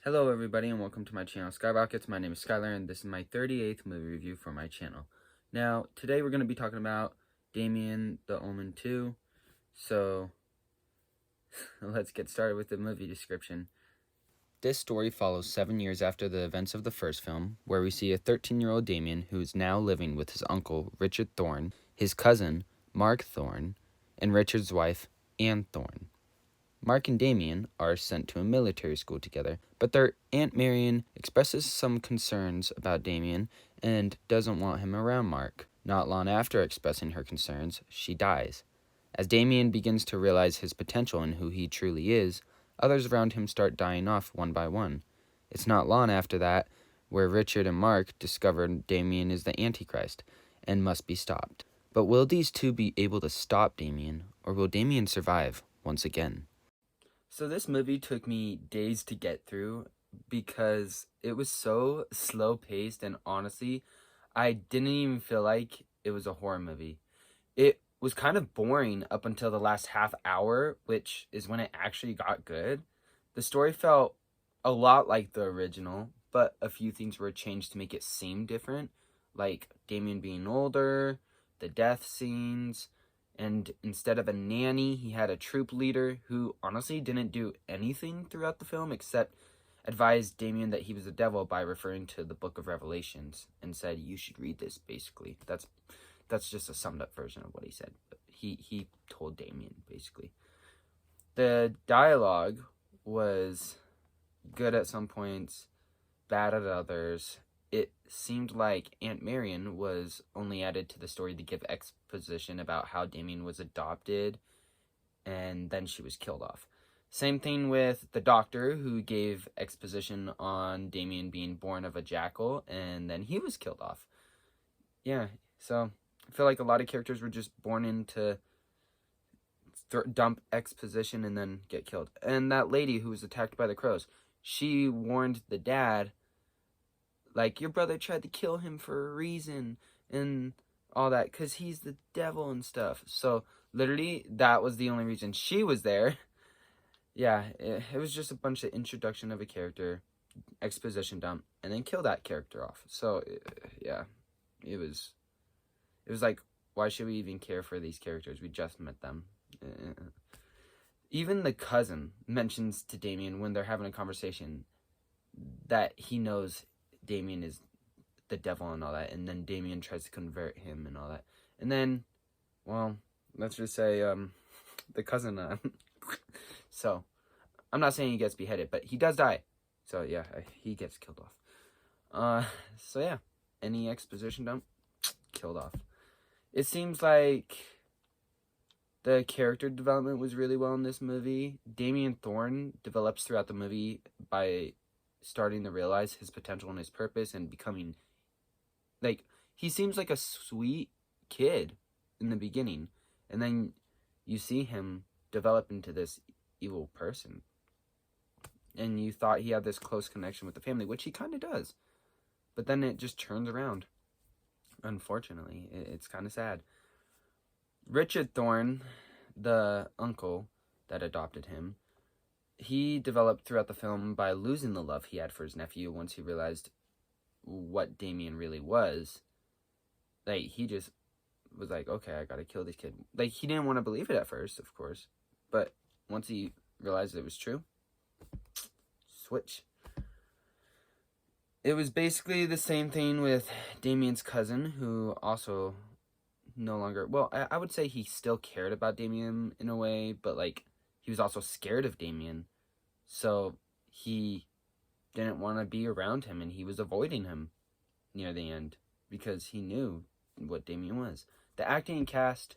Hello everybody and welcome to my channel SKYROKKETS. My name is Skylar and this is my 38th movie review for my channel. Now, today we're going to be talking about Damien-Omen II. So, let's get started with the movie description. This story follows 7 years after the events of the first film, where we see a 13-year-old Damien who is now living with his uncle, Richard Thorne, his cousin, Mark Thorne, and Richard's wife, Anne Thorne. Mark and Damien are sent to a military school together, but their Aunt Marion expresses some concerns about Damien and doesn't want him around Mark. Not long after expressing her concerns, she dies. As Damien begins to realize his potential and who he truly is, others around him start dying off one by one. It's not long after that where Richard and Mark discover Damien is the Antichrist and must be stopped. But will these two be able to stop Damien, or will Damien survive once again? So this movie took me days to get through because it was so slow-paced, and honestly, I didn't even feel like it was a horror movie. It was kind of boring up until the last half hour, which is when it actually got good. The story felt a lot like the original, but a few things were changed to make it seem different, like Damien being older, the death scenes, and instead of a nanny, he had a troop leader who honestly didn't do anything throughout the film except advise Damien that he was the devil by referring to the book of Revelations and said, "You should read this," basically. That's just a summed up version of what he said. He told Damien, basically. The dialogue was good at some points, bad at others. It seemed like Aunt Marion was only added to the story to give exposition about how Damien was adopted, and then she was killed off. Same thing with the doctor, who gave exposition on Damien being born of a jackal, and then he was killed off. Yeah, so I feel like a lot of characters were just born into dump exposition and then get killed. And that lady who was attacked by the crows, she warned the dad, like, your brother tried to kill him for a reason and all that, because he's the devil and stuff. So, literally, that was the only reason she was there. Yeah, it was just a bunch of introduction of a character, exposition dump, and then kill that character off. So, yeah, it was like, why should we even care for these characters? We just met them. Even the cousin mentions to Damien when they're having a conversation that he knows Damien is the devil and all that, and then Damien tries to convert him and all that. And then, well, let's just say, the cousin, so, I'm not saying he gets beheaded, but he does die. So, yeah, he gets killed off. So yeah, any exposition dump, killed off. It seems like the character development was really well in this movie. Damien Thorne develops throughout the movie by starting to realize his potential and his purpose and becoming, like, he seems like a sweet kid in the beginning, and then you see him develop into this evil person, and you thought he had this close connection with the family, which he kind of does, but then it just turns around. Unfortunately, it's kind of sad. Richard Thorne, the uncle that adopted him, he developed throughout the film by losing the love he had for his nephew once he realized what Damien really was. Like, he just was like, okay, I gotta kill this kid. Like, he didn't want to believe it at first, of course, but once he realized it was true, switch. It was basically the same thing with Damien's cousin, who also no longer, well, I would say he still cared about Damien in a way, but, like, he was also scared of Damien, so he didn't want to be around him, and he was avoiding him near the end, because he knew what Damien was. The acting and cast,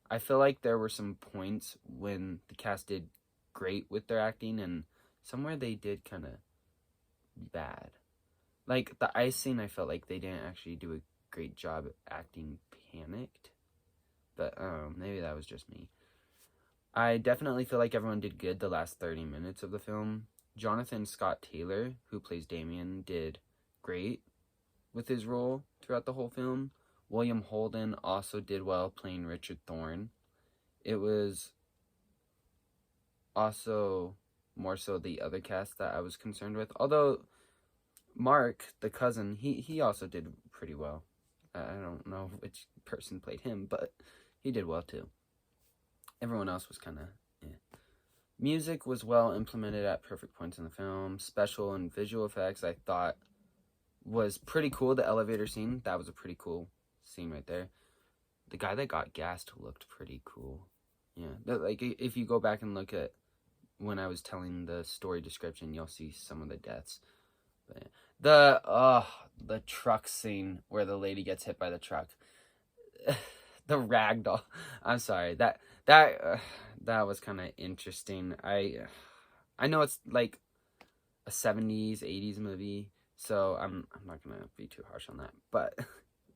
I feel like there were some points when the cast did great with their acting, and somewhere they did kind of bad. Like, the ice scene, I felt like they didn't actually do a great job acting panicked, but maybe that was just me. I definitely feel like everyone did good the last 30 minutes of the film. Jonathan Scott Taylor, who plays Damien, did great with his role throughout the whole film. William Holden also did well playing Richard Thorne. It was also more so the other cast that I was concerned with. Although Mark, the cousin, he also did pretty well. I don't know which person played him, but he did well too. Everyone else was kind of, yeah. Music was well implemented at perfect points in the film. Special and visual effects, I thought, was pretty cool. The elevator scene, that was a pretty cool scene right there. The guy that got gassed looked pretty cool. Yeah, like if you go back and look at when I was telling the story description, you'll see some of the deaths. But the truck scene where the lady gets hit by the truck. The ragdoll. I'm sorry. That was kind of interesting. I know it's like a 70s, 80s movie, so I'm not going to be too harsh on that, but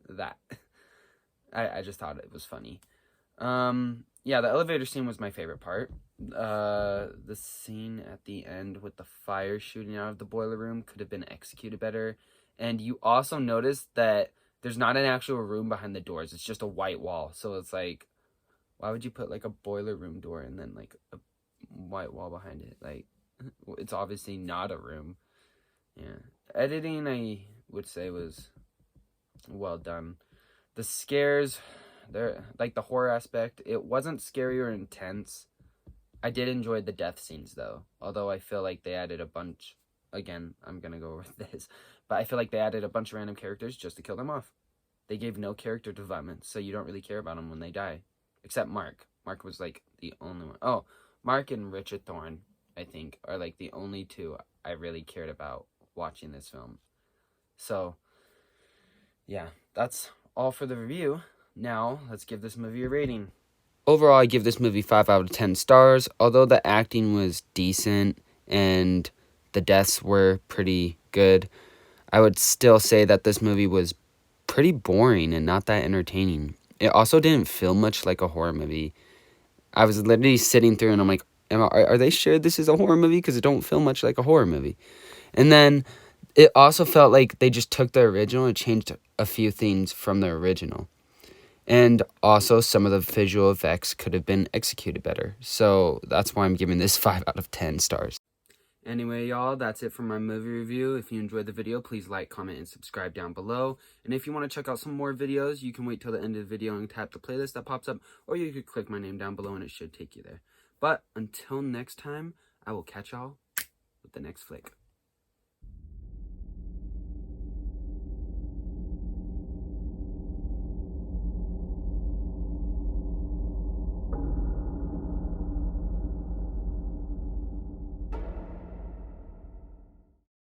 that I just thought it was funny. Yeah, the elevator scene was my favorite part. The scene at the end with the fire shooting out of the boiler room could have been executed better. And you also notice that there's not an actual room behind the doors. It's just a white wall. So it's like, why would you put like a boiler room door and then like a white wall behind it? Like, it's obviously not a room. Yeah. Editing, I would say, was well done. The scares, like the horror aspect, it wasn't scary or intense. I did enjoy the death scenes though, although I feel like they added a bunch. Again, I'm gonna go over this, but I feel like they added a bunch of random characters just to kill them off. They gave no character development, so you don't really care about them when they die, except Mark. Mark was like the only one. Oh, Mark and Richard Thorne, I think, are like the only two I really cared about watching this film. So, yeah, that's all for the review. Now, let's give this movie a rating. Overall, I give this movie 5 out of 10 stars. Although the acting was decent and the deaths were pretty good, I would still say that this movie was pretty boring and not that entertaining. It also didn't feel much like a horror movie. I was literally sitting through and I'm like, are they sure this is a horror movie? Because it don't feel much like a horror movie. And then it also felt like they just took the original and changed a few things from the original. And also, some of the visual effects could have been executed better. So that's why I'm giving this 5 out of 10 stars. Anyway, y'all, that's it for my movie review. If you enjoyed the video, please like, comment, and subscribe down below. And if you want to check out some more videos, you can wait till the end of the video and tap the playlist that pops up, or you could click my name down below and it should take you there. But until next time, I will catch y'all with the next flick.